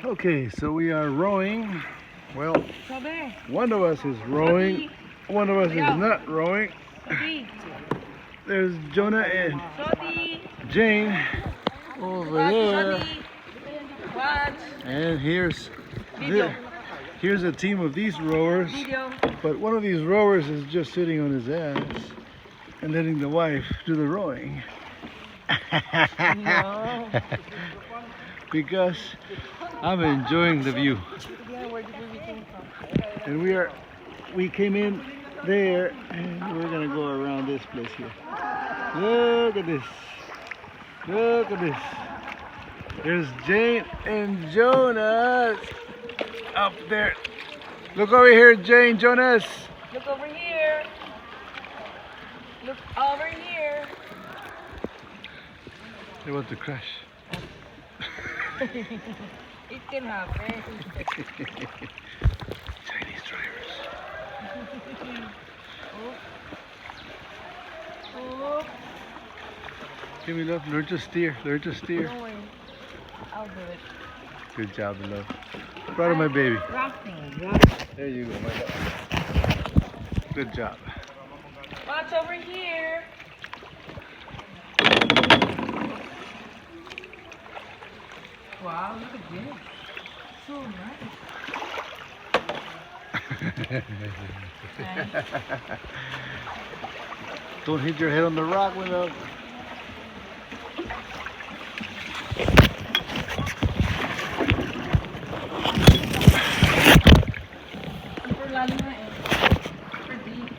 Okay, so we are rowing. Well, one of us is rowing, one of us is not rowing. There's Jonah and Jane over there. And here's a team of these rowers. But one of these rowers is just sitting on his ass and letting the wife do the rowing. No. Because I'm enjoying the view. And we came in there and we're gonna go around this place here. Look at this. Look at this. There's Jane and Jonas up there. Look over here, Jane, Jonas. Look over here. Look over here. They want to crash. It can happen. Chinese drivers. Oh. Give me love. Learn to steer. Learn to steer. Don't worry. I'll do it. Good job, love. Proud of my baby. Rafting. There you go, my love. Good job. Watch over here. Wow, look at this. So nice. Don't hit your head on the rock, my love. Super lalim na eh. Super deep.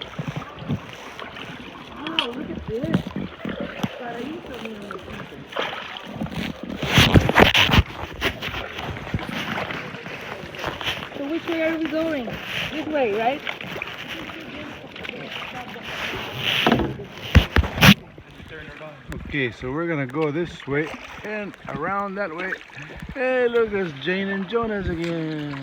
Wow, look at this. Paraíso mesmo. So which way are we going? This way, right? Okay, so we're gonna go this way and around that way. Hey, look, there's Jane and Jonas again.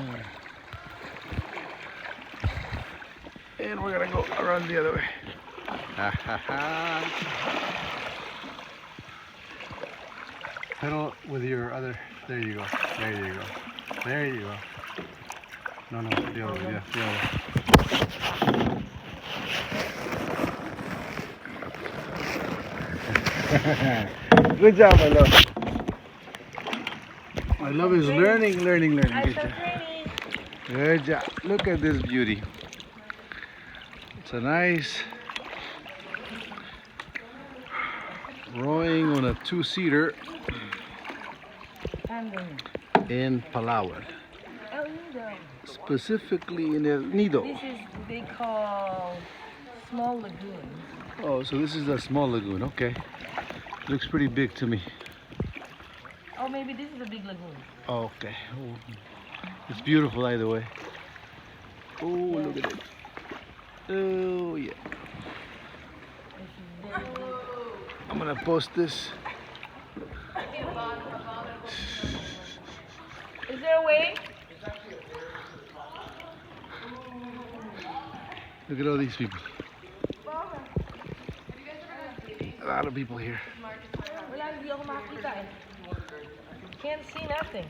And we're gonna go around the other way. Ha ha ha. Pedal with your other. There you go. There you go. There you go. No, the other way. Yeah, the other way. Good job, my love. My love is learning. Good job. Good job. Look at this beauty. It's a nice rowing on a two-seater in Palawan. El Nido. Specifically in El Nido. This is they call small lagoon. Oh, so this is a small lagoon. Okay. Looks pretty big to me. Oh, maybe this is a big lagoon. Oh, okay. Oh, it's beautiful either way. Oh, look at it. Oh, yeah. I'm gonna post this. Is there a way? Look at all these people. A lot of people here. Wala, hindi ako makakita eh. Can't see nothing.